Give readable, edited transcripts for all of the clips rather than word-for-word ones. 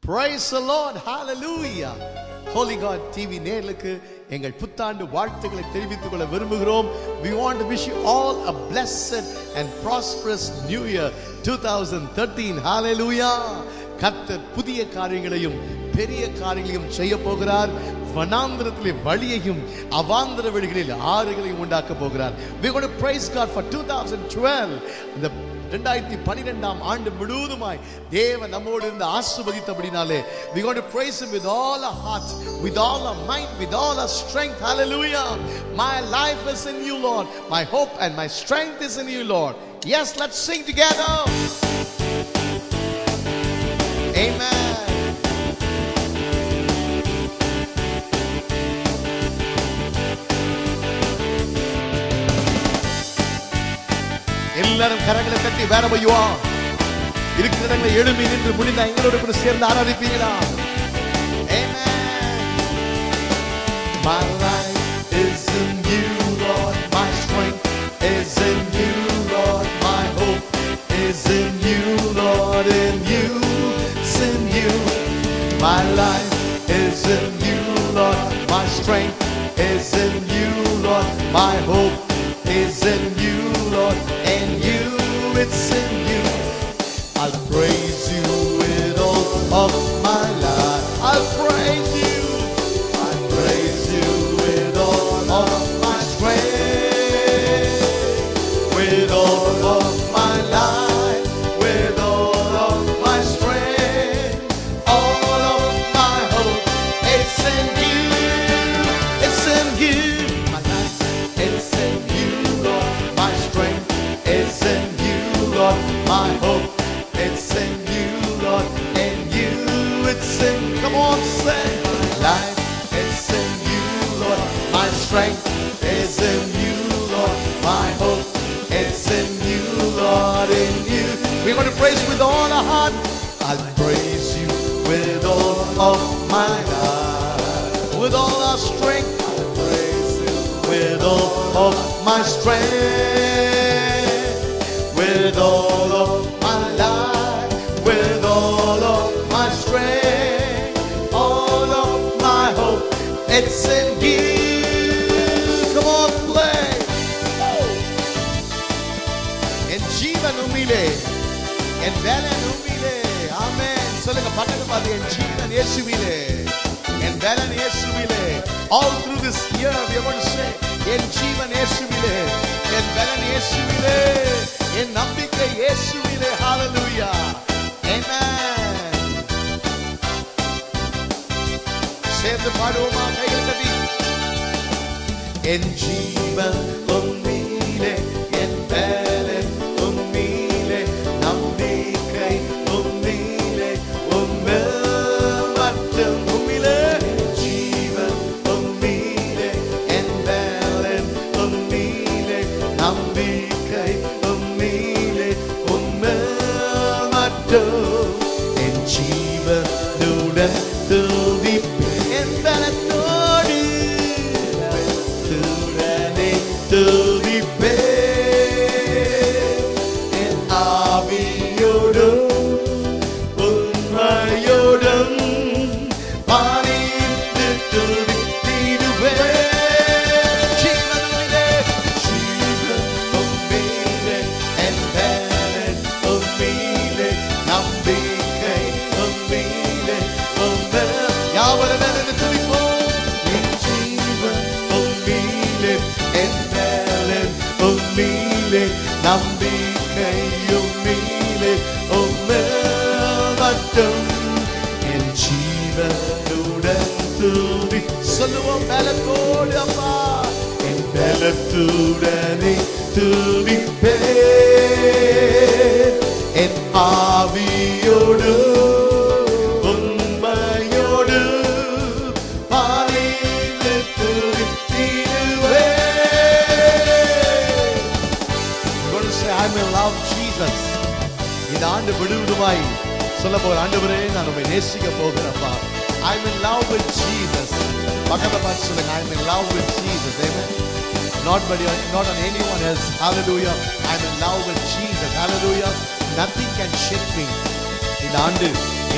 Praise the Lord. Hallelujah. Holy God TV நேயர்களுக்கு எங்கள் புத்தாண்டு வாழ்த்துக்களை தெரிவித்துக் கொள்ள விரும்புகிறோம். We want to wish you all a blessed and prosperous new year 2013. Hallelujah. கர்த்தர் புதிய காரியங்களையும் பெரிய காரியங்களையும் செய்ய போகிறார். வனாந்திரத்திலே வழியையும் அவாந்தர வெளிகளில் ஆறுகளையும் உண்டாக்க போகிறார். We are going to praise God for 2012. இந்த 2012 ஆண்டு முழுவதுமாய் தேவன் நம்மோடு இருந்து ஆசீர்வதித்தபடினாலே we are going to praise him with all our heart, with all our might, with all our strength. Hallelujah. My life is in you, Lord. My hope and my strength is in you, Lord. Yes, let's sing together. Amen. எல்லாரும் கரங்களை தட்டி wherever you are இருக்கிற இடங்களை எழும்பி நின்று முடிந்த எங்களோடு கூட சேர்ந்து ஆராதிப்பீங்களா? Amen. My life is in you, Lord. My strength is in you, Lord. My hope is in you, Lord. In you, it's in you. My life is in you, Lord. My strength is in you, Lord. My hope is in you, Lord, and you, it's in you. I'll praise you with all of my life. I'll praise you. I'll praise you with all of my strength, with all of my life, with all of my strength, all of my hope. It's in you. It's in you. My life, it's in you. My strength is in you, Lord. My hope, it's in you, Lord. In you, it's in. Come on, say. My life, it's in you, Lord. My strength is in you, Lord. My hope, it's in you, Lord. In you, we're going to praise you with all our heart. I'll praise you with all of my life, with all our strength. I'll praise you with all of my strength, with all of my life, with all of my strength, all of my hope, it's in you. Come on, play. En jeevan ummile, en velan ummile. Amen. Solunga பக்கத்துல பாத்து en jeevan இயேசுவிலே, en velan இயேசுவிலே. All through this year we are going to say என் ஜீவன் இயேசுவிலே, என் பலன் இயேசுவிலே, என் நம்பிக்கை இயேசுவிலே. ஹalleluya. Amen. சேர்ந்து பாடுவோமா? கைகள் தட்டி. என் ஜீவன் உம்மிலே, என் பலன் உம்மிலே, நம்பிக்கை உம்மிலே, உம்மில் மட்டும் உம்மிலே. ஜீவன் உம்மிலே, என் பலன் உம்மிலே, நம்பிக்கை உம்மிலே, உம்மில் மட்டும். என் ஜீவனுடன் துதிப்பேன், என் பலத்தோடு பலத்துடனே துதிப்பேன், என் ஆவியோடும் உண்மையோடும் பாடித்து துதித்திடுவேன். ஜீவன் உம்மிலே, ஜீவன் உம்மிலே, என் பலன் உம்மிலே, நம்பிக்கை உம்மிலே, உம்மில். யாவரும் என்னை துதிப்போம். என் ஜீவன் உம்மிலே, என் பலன் உம்மிலே, நம்பிக்கை உம்மிலே, உம்மில் மட்டும். என் ஜீவனுடன் துதி சொல்லுவோம் பலத்தோடு அப்பா. என் பலத்துடனே துதிப்பேன், என் ஆவியோடு உண்மையோடு பாடித்து துதித்திடுவேன். I'm going to say I'm in love Jesus. இந்த ஆண்டு முழுவதுமாய் சொல்ல போகிற, ஆண்டவரே நான் உம்மை நேசிக்க போகிறேன்ப்பா. I'm in love with Jesus. பக்கத்துல பார்த்து சொல்லுங்க, I'm in love with Jesus. Amen. Not on anyone else. Hallelujah. I'm in love with Jesus. Hallelujah. Nothing can shake me. இந்த ஆண்டு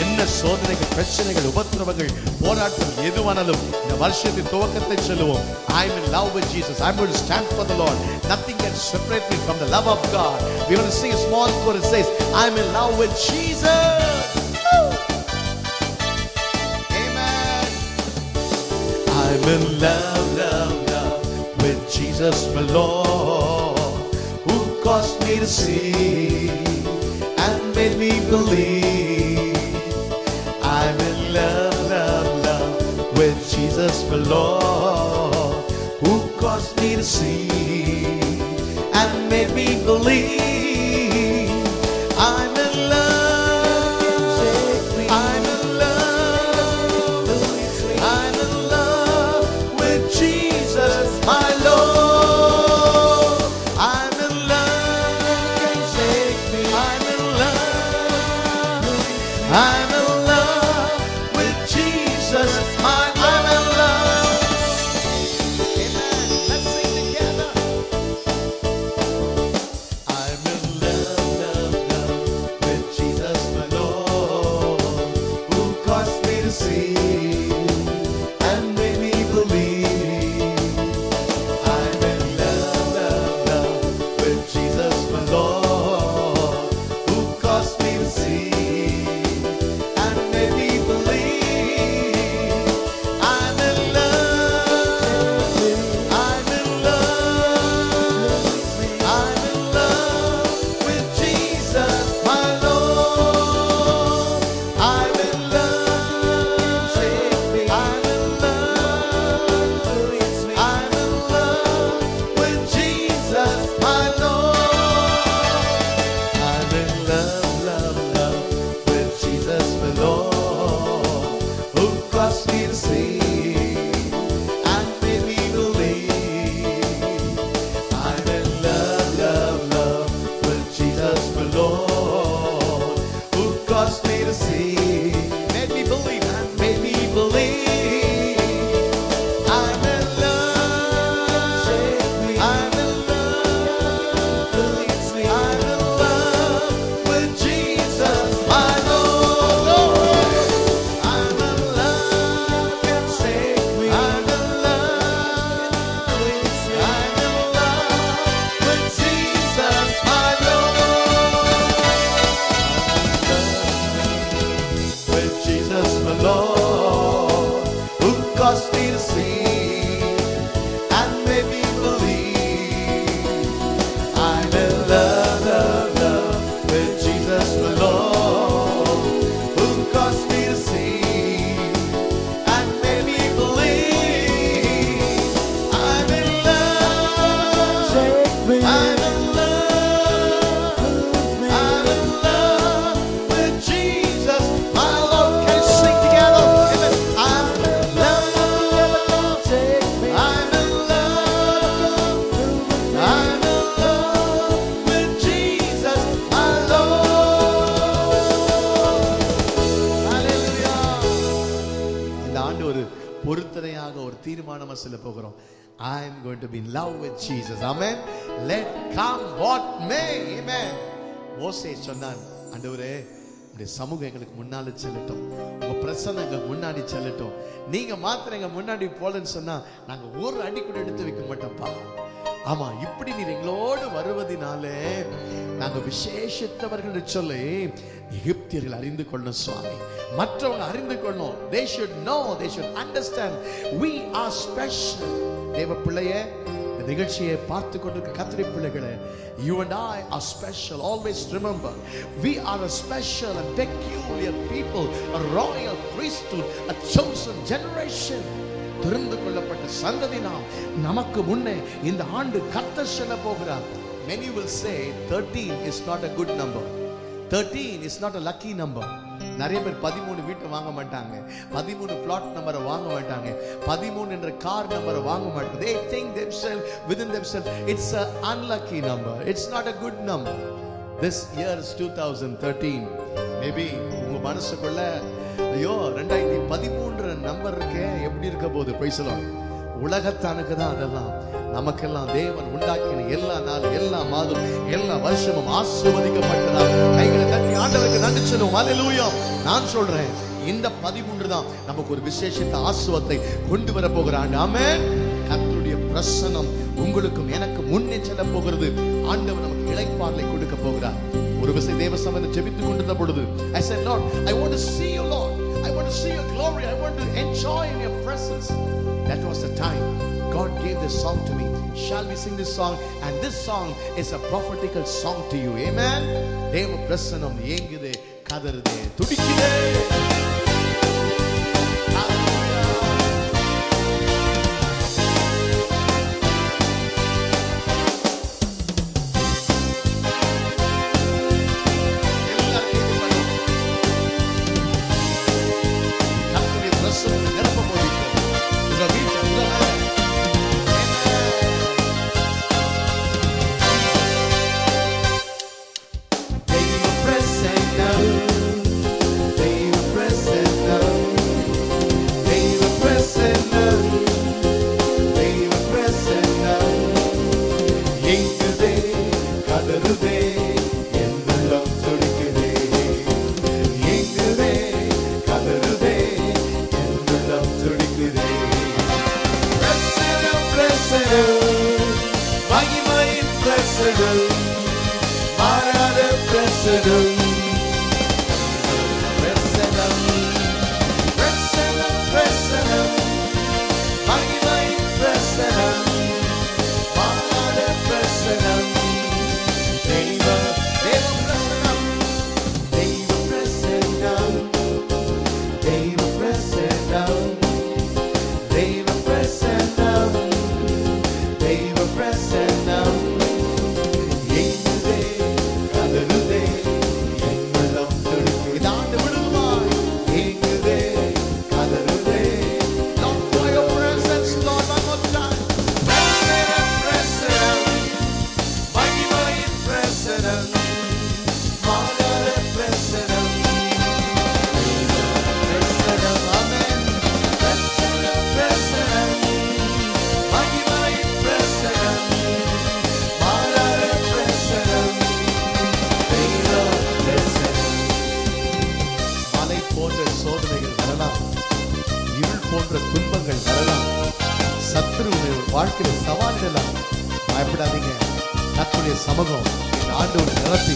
என்ன சோதனைகள், பிரச்சனைகள், உபத்திரவங்கள், போராட்டம் எதுவானாலும் இந்த வருஷத்தின் துவக்கத்தை சொல்லுவோம். I'm in love with Jesus. I'm going to stand for the Lord. Nothing can separate me from the love of God. We're going to sing a small chorus. It says, I'm in love with Jesus. Amen. I'm in love, love, love with Jesus, my Lord, who caused me to see and made me believe. I'm in love, love, love with Jesus, my Lord, who caused me to see and made me believe. I'm in love, I'm in love, I'm in love with Jesus, my Lord. I'm in love, I'm in love, I'm in love with Jesus, I'm in love. Amen. Let's sing together. I'm in love, love, love with Jesus, my Lord, who caused me to see and made me believe. I'm in love, love, love with Jesus, my Lord, who caused me to see and made me believe. I'm in love, I'm in love, I'm in love with Jesus, my Lord. I'm in love, I'm in love, I'm in love with Jesus, my Lord. I'm in love, love, love with Jesus, my Lord, who caused me to see and made me believe. I'm in love, love, love with Jesus, my Lord, who caused me to see, made me believe, and made me believe. I'm in love, I'm in love, I'm in love with Jesus, my Lord. I'm in love, can save me. I'm in love, I'm in love with Jesus, my Lord. With Jesus, my Lord, who caused me to see and made me believe. I'm in love, love, love with Jesus, my Lord, who caused me to see and made me believe. I'm in love, I'm in love, I'm in love with Jesus, my Lord. Can you sing together? Amen. I'm in love, I'm in love, I'm in love with Jesus, my Lord. Hallelujah. இந்த ஆண்டு ஒரு பொருத்தனையாக ஒரு தீர்மானமா சொல்ல போகிறோம். I'm going to be in love with Jesus. Amen. Let come what may. Amen. மோசே சொன்னான், ஆண்டவரே உடைய சமூகம் எங்களுக்கு முன்னாடி செல்லட்டும், உங்க பிரசன்னம் எங்களுக்கு முன்னாடி செல்லட்டும். நீங்க மாத்திரம் எங்க முன்னாடி போலன்னு சொன்னா நாங்க ஒரு அடி கூட எடுத்து வைக்க மாட்டோம்ப்பா. ஆமா, இப்படி நீர் எங்களோடு வருவதினாலே நாங்க விசேஷித்தவர்கள் சொல்லி எகிப்தியர்கள் அறிந்து கொள்ளணும் சுவாமி. மற்றவங்க அறிந்து கொள்ளணும். They should know, they should understand we are special. தேவ பிள்ளையே, இந்த நிகழ்ச்சியை பார்த்து கொண்டிருக்க கர்த்தருடைய பிள்ளைகளே, you and I are special. Always remember, we are a special and peculiar people, a royal priesthood, a chosen generation. தெரிந்து கொள்ளப்பட்ட சந்ததி நாம். நமக்கு முன்னே இந்த ஆண்டு கர்த்தர் செல்ல போகிறார். Many will say 13 is not a good number. 13 is not a lucky number. நிறைய பேர் 13 வீட்டை வாங்க மாட்டாங்க, 13 பிளாட் நம்பரை வாங்க மாட்டாங்க, 13 என்ற கார் நம்பரை வாங்க மாட்டாங்க. They think themselves within themselves it's an unlucky number. It's not a good number. This year is 2013. Maybe உங்க மனசுக்குள்ள ஐயோ 2013 நம்பர் இருக்கே, எப்படி இருக்க போகுது? Praise the Lord. உலகத்தானுக்கு தான் அதெல்லாம். நமக்கெல்லாம் தேவன் உண்டாக்கின எல்லா நாளும், எல்லா மாதம், எல்லா வருஷமும் ஆசீர்வதிக்கப்பட்டதா. கைகளை தட்டி ஆண்டவருக்கு நன்றி சொல்லுவோம். ஹல்லேலூயா. நான் சொல்றேன், இந்த 13 தான் நமக்கு ஒரு விசேஷித்த ஆசீர்வாதத்தை கொண்டு வர போகிற ஆண்டு. ஆமென். கர்த்தருடைய பிரசன்னம் உங்களுக்கும் எனக்கு முன்னே செல்ல போகிறது. ஆண்டவர் நமக்கு இளைப்பாறலை கொடுக்க போகிறார். ஒரு விசை தேவ சமூகத்தில் ஜெபித்துக் கொண்டிருந்த பொழுது I said, Lord, I want to see you, Lord. I want to see your glory. I want to enjoy in your presence. That was the time God gave this song to me. Shall we sing this song? And this song is a prophetical song to you. Amen. தேவ பிரசன்னம் ஏங்குதே, கதறுதே, துடிக்குதே. வாழ்க்கையில் சவால்களெல்லாம் பயப்படாதீங்க. கர்த்தருடைய சமூகம் இந்த ஆண்டவர் நிரப்பி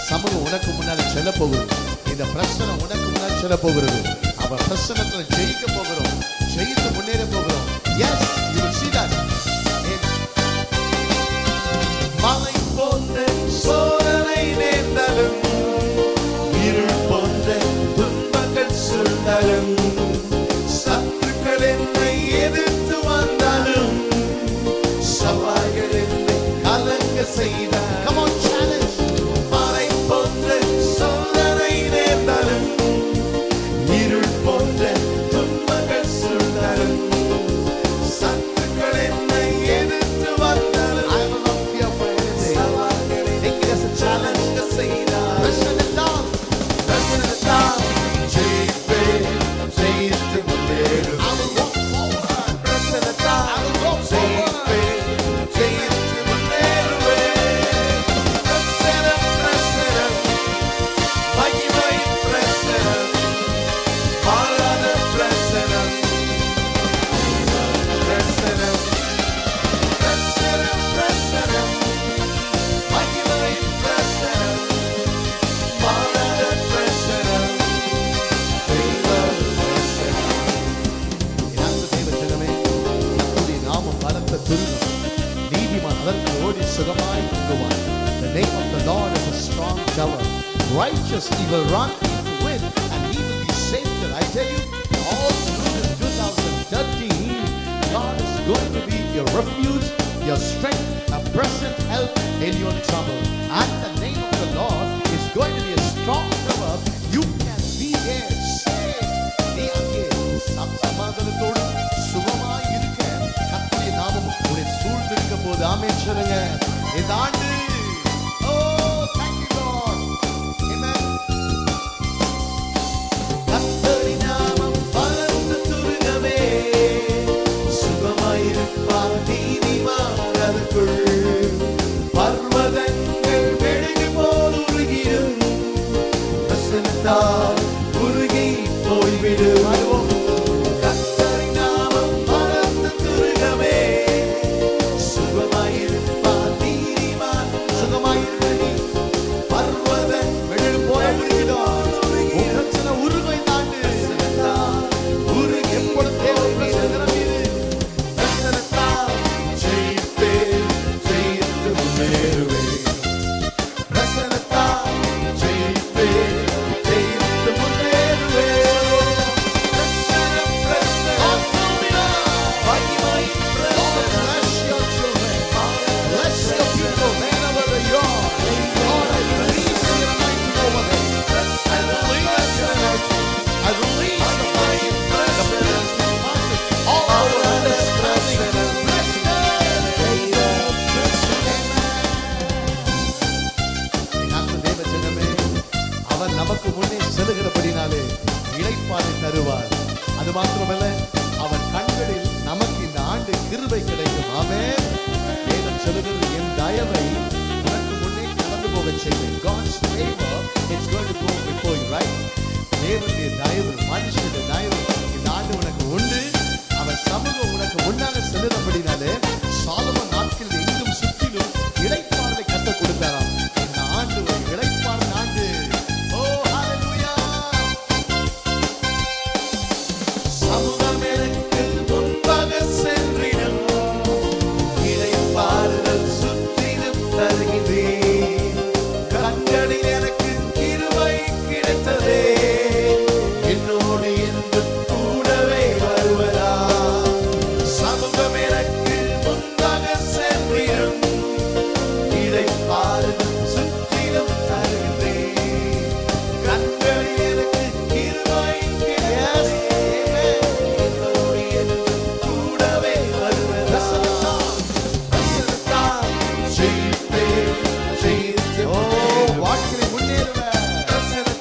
சமூகம் உனக்கு முன்னாடி செல்ல போகிறது. இந்த பிரச்சனை உனக்கு முன்னாடி செல்ல போகிறது. அவர் பிரச்சனத்தில் ஜெயிக்க போகிறோம், ஜெயித்து முன்னேற போகிறோம். Yes, you will see that. மலை போன்ற சோதனை நேர்ந்தாலும், இருள் போன்ற துன்பங்கள் சூழ்ந்தாலும், சத்துருக்கள் என்னை எதிர்த்து வந்தாலும், சவால்கள் என்னை கலங்க செய்தார். Come on, challenge. மலை போன்ற சோதனை நேர்ந்தாலும், இருள் போன்ற துன்பங்கள் சூழ்ந்தாலும், சத்துருக்கள் என்னை எதிர்த்து வந்தாலும், I will not fear for anything. சவால்களை take it as a challenge செய்தார். Pressure it down, pressure it down. ஜெயிப்பே, ஜெயித்து முன்னேறுவேன். I will walk forward. Pressure it down, I will walk forward. The name of the Lord is a strong tower. Righteous he will run into it, and he will be safe there. I tell you, all through this 2013, God is going to be your refuge, your strength, a present help in your trouble. And the name of the Lord is going to be a strong tower. You can be there safe. நீ அங்கே சமாதானத்தோடு சுகமாய் இருக்க கர்த்தருடைய நாமம் உன்னை சூழ்ந்திருக்க போது. ஆமென் சொல்லுங்க. இந்த ஆண்டு, oh thank you பிரசனத்தால் உருகி போய்விடும். கர்த்தரின் நாமம் மறந்து துருகவே சுகமாயிருப்பார் நீதிமான். சுகமாயிருக்க நீ பர்வத வெளியில் போய் உருகிடும். உன் பிரச்சனை உருகை தாண்டு உருகி எப்பொழுது தேவ பிரசனம் மீது பிரசனத்தால் ஜெயிப்பே ஜெயித்து முன்னேறுவே. பிரசனத்தால் ஜெயிப்பே ஜெயித்து முன்னேறுவே. பிரசனம் பிரசனம் மகிமை பிரசனம். Bless your children. Bless your people wherever they are. Lord, I release your anointing over them. I release the fire. All our understanding. அவர் நமக்கு முன்னே செல்கிறபடினாலே இளைப்பாறை தருவார். அது மாத்திரமல்ல, அவர் கண்களில் நமக்கு இந்த ஆண்டு கிருபை கிடைக்கும். ஆமென். வேதம் சொல்லுகிறது, என் தயவை உனக்கு முன்னே கடந்து போக செய்வேன். God's favor is going to go before you, right? தேவனுடைய தயவு, மனுஷனுடைய தயவு இந்த ஆண்டு உனக்கு உண்டு. அவர் சமூகம் உனக்கு முன்னால செல்லுறபடினாலே சாலமோன் நாட்களில் எங்கும் சுற்றிலும் இளைப்பாறை கத்த கொடுத்தாராம். இந்த ஆண்டு ஒரு இளைப்பாறை ஆண்டு. ஓ ஹalleluya. சமூகம் எனக்கு முன்பாக சென்றிடும், இளைப்பாறுதல் சுற்றிலும் தருகிறேன். கண்களில் எனக்கு கிருபை கிடைத்ததே, என்னோடு என்று கூடவே வருவதா. சமூகம் எனக்கு முன்பாக சென்றிடும், இளைப்பாறுதல் சுற்றிலும் தருகிறேன். கண்களில் எனக்கு கிருபை கிடைத்ததே, என்னோடு என்று கூடவே வருவதா. பிரசனத்தால் ஜெயிப்பே ஜெயித்து வாழ்க்கையை முன்னேறுவேன்.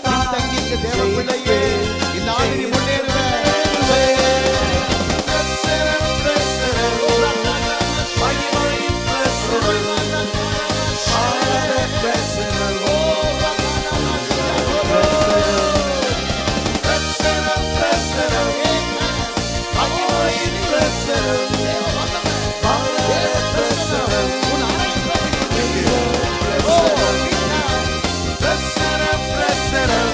பின்தங்கியிருக்க தேவ பிள்ளையே, இந்த ஆண்டு நீ முன்னேறுவேன். பிரசனம் பிரசனம் மகிமையின் பிரசனம். பிரசனம் பிரசனம் பிரசனம் மகிமையின் பிரசனம். பிரசனம் பிரசனம்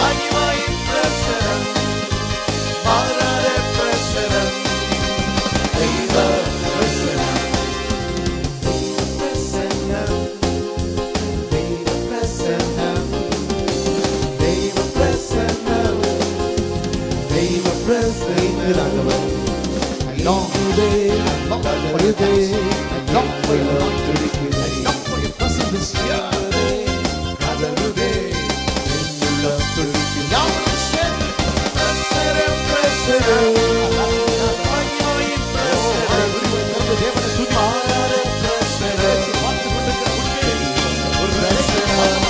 மகிமையின் பிரசனம். மாறாத பிரசனம். தெய்வ பிரசனம். தெய்வ பிரசனம். தெய்வ பிரசனம். தெய்வ பிரசனம். I long for you day. I long for your anointing. I long for your presence this year. Hallelujah. In your love to you. யாவரும் சேர்ந்து பிரசனம் பிரசனம் மகிமையின் பிரசனம். தேவனை துதி. மாறாத பிரசனம். பார்த்து கொண்டிருக்கிற ஒரு பிரசனம்.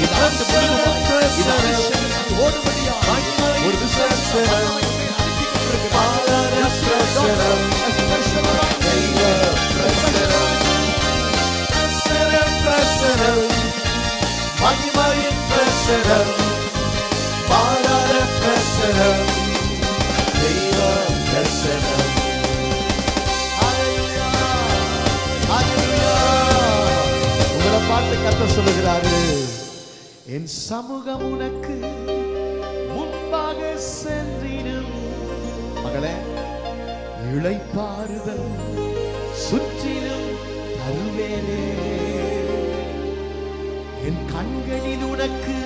இது ஆண்டு முடிவுமாய், இது அரிசனில் ஓடும்படியாய் ஒரு விசுவாசம் அனுப்பி கொண்டிருக்கிறார். பிரசனம். தெய்வ பிரசனம். பிரசனம் பிரசனம் மகிமையின் பிரசனம். மாறாத பிரசனம். தெய்வ பிரசனம். ஹalleluya ஹalleluya. உங்களை பார்த்து கர்த்தர் சொல்லுகிறாரு, என் சமூகம் உனக்கு முன்பாக சென்றிடும். மகளே, இளைப்பாறுதல் சுற்றிலும் தருவேனே. என் கண்களில் உனக்கு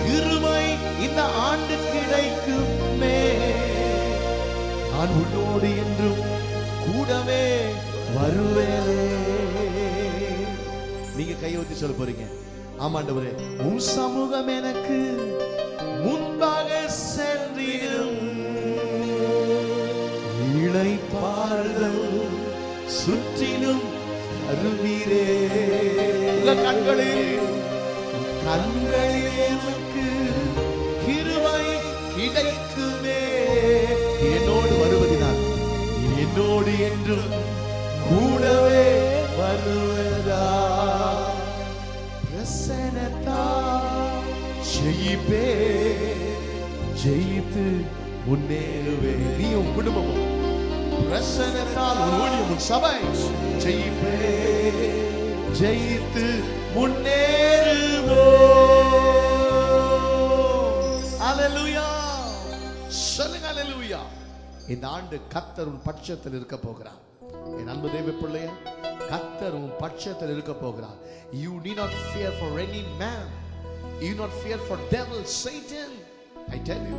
கிருபை இந்த ஆண்டு கிடைக்குமே. நான் உன்னோடு என்றும் கூடவே வருவேனே. நீங்க கையொத்தி சொல்ல போறீங்க, ஆமாண்டவரே, உன் சமூகம் எனக்கு முன்பாக சென்றிடும், இளைப்பாறுதல் சுற்றிலும் அருவீரே. கண்களில் எனக்கு கிருபை கிடைக்குமே. என்னோடு வருவதினால் என்னோடு என்றும் கூடவே வருவதா. பிரசன்னத்தால் ஜெயிப்பே, ஜெயித்து முன்னேறுவே. நீ உன் குடும்பமும் பிரசன்னத்தால் உன் ஊழியம் உன் சபை ஜெயிப்பே, ஜெயித்து முன்னேறுவோ. அல்லேலூயா சொல்லுங்க, அல்லேலூயா. இந்த ஆண்டு கர்த்தர் உன் பட்சத்தில் இருக்க போகிறார். என் அன்பு தேவ பிள்ளையே, கர்த்தர் உன் பட்சத்தில் இருக்க போகிறார். You need not fear for any man. You need not fear for devil, Satan. I tell you,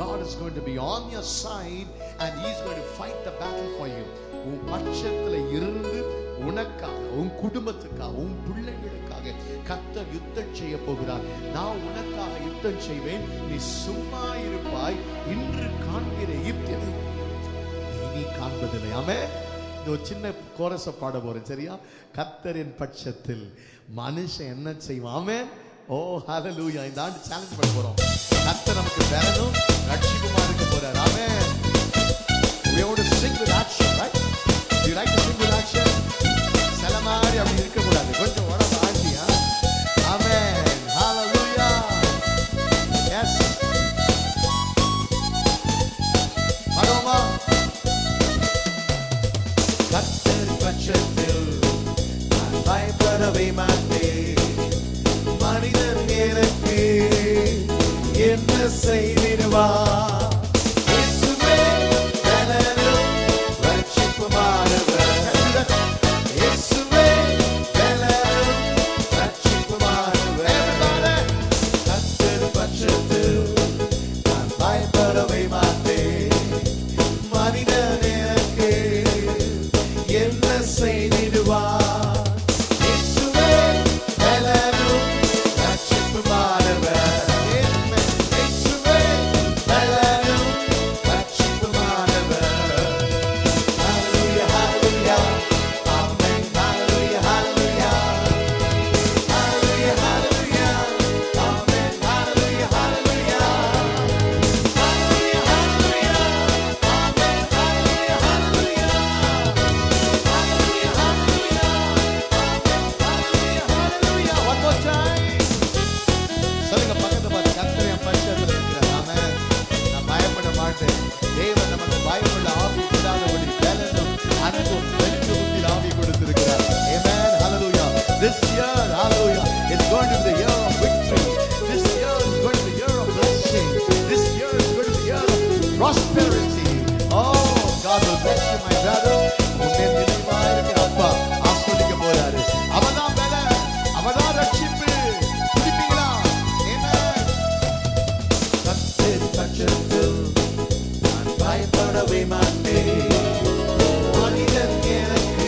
God is going to be on your side and he is going to fight the battle for you. உன் பட்சத்தில் இருந்து உனக்காக, உன் குடும்பத்துக்காக, உன் பிள்ளைகளுக்காக கர்த்தர் யுத்தம் செய்ய போகிறார். நான் உனக்காக யுத்தம் செய்வேன், நீ சும்மா இருப்பாய். இன்று காண்கிற எகிப்தியரை இனி காண்பதில்லை. ஆமென். இந்த ஒரு சின்ன கோரஸை பாட போறேன், சரியா? கர்த்தரின் பட்சத்தில் மனுஷன் என்ன செய்வான்? ஆமென். ஓ ஹalleluya. இந்த ஆண்டு சேலஞ்ச் பண்ண போறோம். கர்த்தர் நமக்கு வேணும், ரட்சிக்குமா இருக்க போறார். ஆமென். We want to sing with action, right? Do you like to sing with action? சில மாதிரி அப்படி இருக்க கூடாது, கொஞ்சம் உடம்பு ஆட்டியா. ஆமென். ஹalleluya. Yes. பாடுவோமா? கர்த்தர் பட்சத்தில் நான் பயப்படவே மாட்டேன். மனிதன் எனக்கு என்ன செய்திடுவார்? இயேசுவே பலனும் ரட்சிப்புமானவர். இயேசுவே பலனும் ரட்சிப்புமானவர். கர்த்தர் பட்சத்தில் நான் பயப்படவே மாட்டேன். மனிதன் எனக்கு என்ன செய்திடுவார்? This year, hallelujah, is going to be the year of victory. This year is going to be the year of blessing. This year is going to be the year of prosperity. Oh, God will bless you, my brother. உன்னை நினைவாய் இருக்கிற அப்பா ஆசீர்வதிக்க போறாரு. அவர்தான் பலன், அவர்தான் ரட்சிப்பு. புரியுங்களா? ஆமென். கர்த்தர் பட்சத்தில் நான் பயப்படவே மாட்டேன். மனிதன் எனக்கு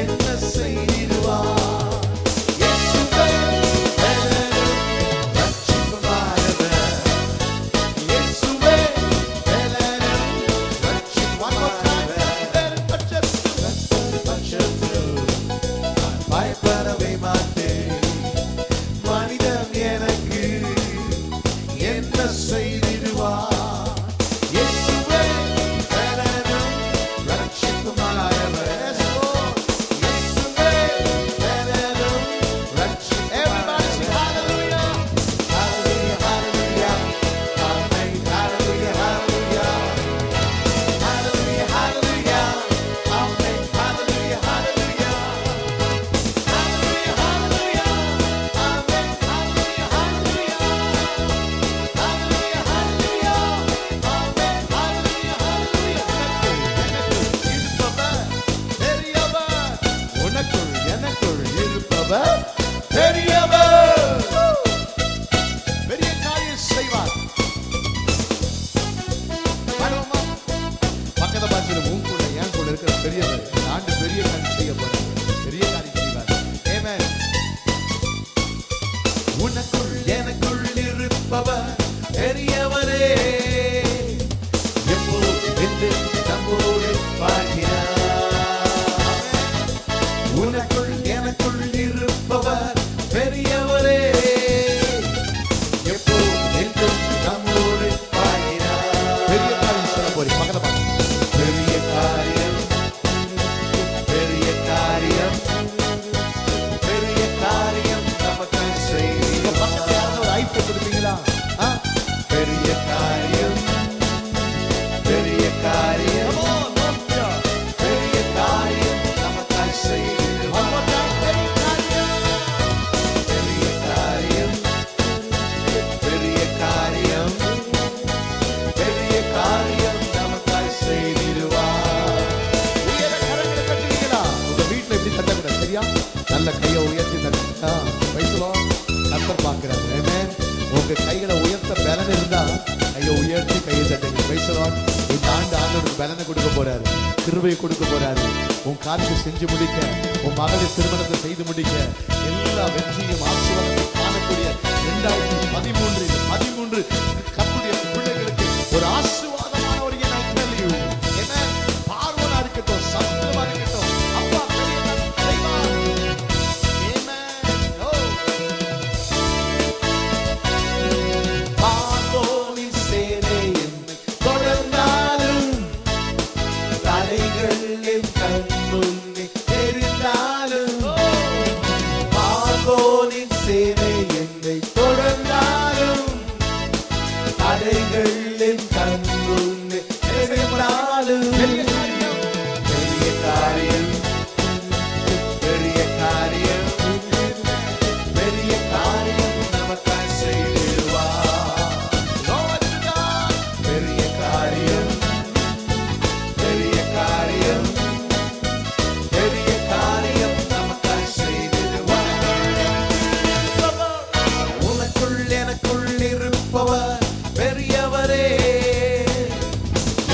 என்ன செய்திடுவார்? இயேசுவே பலனும் ரட்சிப்புமானவர். இயேசுவே பலனும் ரட்சிப்புமானவர். பட்சத்தில் நான் பயப்படவே மாட்டேன். மனிதன் எனக்கு என்ன செய்திடுவார்? இயேசுவே பலனும் ரட்சிப்புமானவர். பெரிய காரியம் நமக்கு செய்ய பலனை கொடுக்க போறாரு, கிருபையை கொடுக்க போறாரு. உன் காரியத்தை செஞ்சு முடிக்க, உன் மகளிர் திருமணத்தை செய்து முடிக்க, எல்லா வெற்றியும் ஆசீர்வாதத்தை காணக்கூடிய 2013 கர்த்தருடைய பிள்ளைகளுக்கு ஒரு ஆசீர்வாதமான ஒரு என்ன பார்வனா இருக்கட்டும், சத்துவமா இருக்கட்டும், அப்பா பெரிய செய்வார். பார்வோனின் சேனை என்னை தொடர்ந்தாலும், தடைகள் என் கண் முன்னே தெரிந்தாலும், பார்வோனின் சேனை என்னை தொடர்ந்தாலும், தடைகள் என் கண் முன்னே தெரிந்தாலும், பெரிய காரியம், பெரிய காரியம், பெரிய காரியம், பெரிய காரியம் நமக்காய் செய்திடுவார். பெரிய காரியம், பெரிய காரியம், பெரிய காரியம் நமக்காய் செய்திடுவார். உனக்குள் எனக்குள் இருப்பவர் பெரியவரே,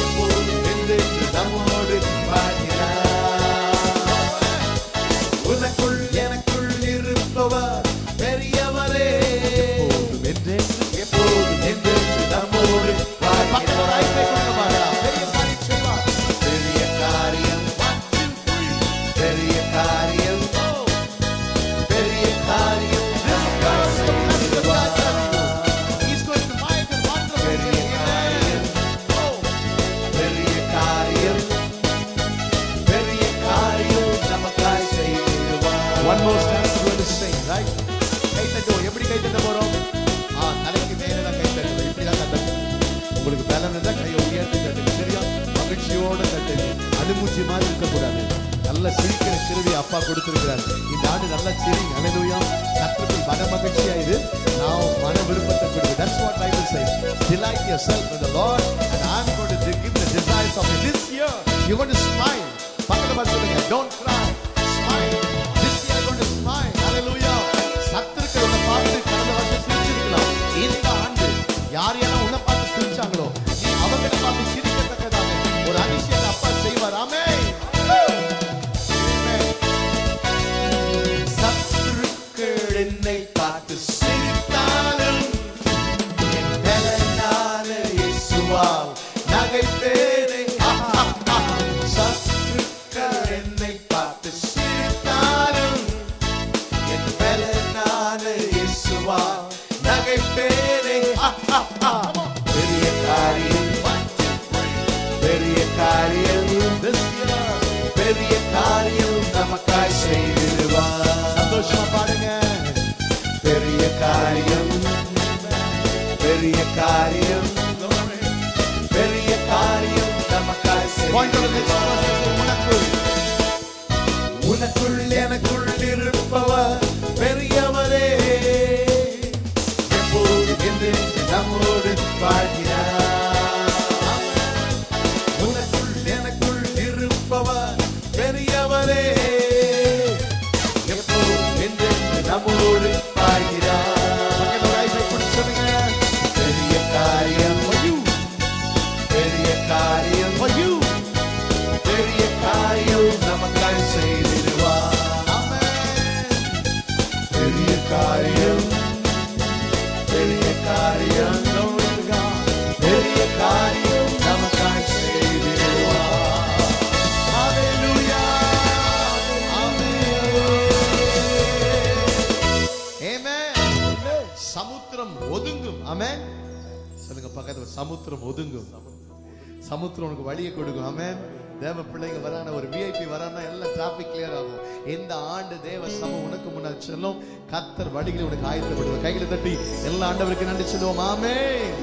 எப்போதும் என்றென்று நம்மோடு வாழ்கிறார். உனக்குள் எனக்குள் இருப்பவர் பெரியவரே, எப்போதும் என்றென்று, எப்போதும் என்றென்று நம்மோடு வாழ்கிறார். பெரிய காரியம், பெரிய காரியம், பெரிய காரியம் நமக்காய் செய்திடுவார். பெரிய காரியம், பெரிய காரியம், பெரிய காரியம் நமக்காய் செய்திடுவார். One more time we're going to sing, right? கை தட்டுவோம். எப்படி கை தட்ட போறோம்? தலைக்கு மேல தான் கை தட்டுவோம். இப்படி தான் தட்டுவோம். உங்களுக்கு பலன் இருந்தா கையை உயர்த்தி தட்டுங்க. சரியா? மகிழ்ச்சியோட தட்டுங்க. அழுமூச்சி மாதிரி இருக்கக்கூடாது. நல்ல சிரிக்கிற கிருபை அப்பா கொடுத்திருக்கிறார். இந்த ஆண்டு நல்ல சிரி. ஹல்லேலூயா. கர்த்தருக்குள் மன மகிழ்ச்சியா இரு. நான் மன விருப்பத்தை கொடுங்க. That's what Bible says. Delight yourself in the Lord and I'm going to give the desires of this year. You're going to smile. பக்கத்துல பார்த்து சொல்லுங்க. Don't cry. Smile. This year you're going to smile. Hallelujah. சத்துருக்கள் உன்னை பார்த்து கடந்த வருஷம் சிரிச்சிருக்கலாம். இந்த ஆண்டு யார் யாரெல்லாம் உன்னை பார்த்து சிரிச்சாங்களோ, நீ அவங்களை பார்த்து சிரிக்கத்தக்கதாக ஒரு அதிசயத்தை அப்பா செய்வார். ஆமென். சத்துருக்கள் என்னை பார்த்து சிரித்தாலும், என் பலனான இயேசுவால் நகைப்பேனே. சத்துருக்கள் என்னை பார்த்து சிரித்தாலும், என் பலனான இயேசுவால் நகைப்பேனே. பெரிய காரியம், பெரிய காரியம், பெரிய காரியம் நமக்காய் செய்திடுவார். சந்தோஷமா பாடுங்க. பெரிய காரியம், பெரிய காரியம், பெரிய காரியம் நமக்காய் செய்திடுவார். உனக்குள் எனக்குள் இருப்பவர் பெரியவரே, எப்போதும் என்றென்று நம்மோடு வாழ்கிறார். உனக்குள் எனக்குள் இருப்பவர் பெரியவரே, எப்போதும் என்றென்று நம்மோடு வாழ்கிறார். பெரிய காரியம், பெரிய காரியம், பெரிய காரியம் நமக்காய் செய்திடுவார். பெரிய காரியம், பெரிய காரியம், பெரிய காரியம் நமக்காய் செய்திடுவார். ஹல்லேலூயா. ஆமென். சமுத்திரம் ஒதுங்கும். ஆமென். சொல்லுங்க பக்கத்துல, சமுத்திரம் ஒதுங்கும். சமுத்திரம் உனக்கு வழியை கொடுக்கும். ஆமென். தேவ பிள்ளைங்க வரான, ஒரு விஐபி வரானா எல்லாம் டிராபிக் கிளியர் ஆகும். இந்த ஆண்டு தேவ சமம் உனக்கு முன்னால் செல்லும். கர்த்தர் வழிகளை உனக்கு ஆயத்தப்படுவார். கைகளை தட்டி எல்லா ஆண்டவருக்கு நன்றி சொல்லுவோம். ஆமென்.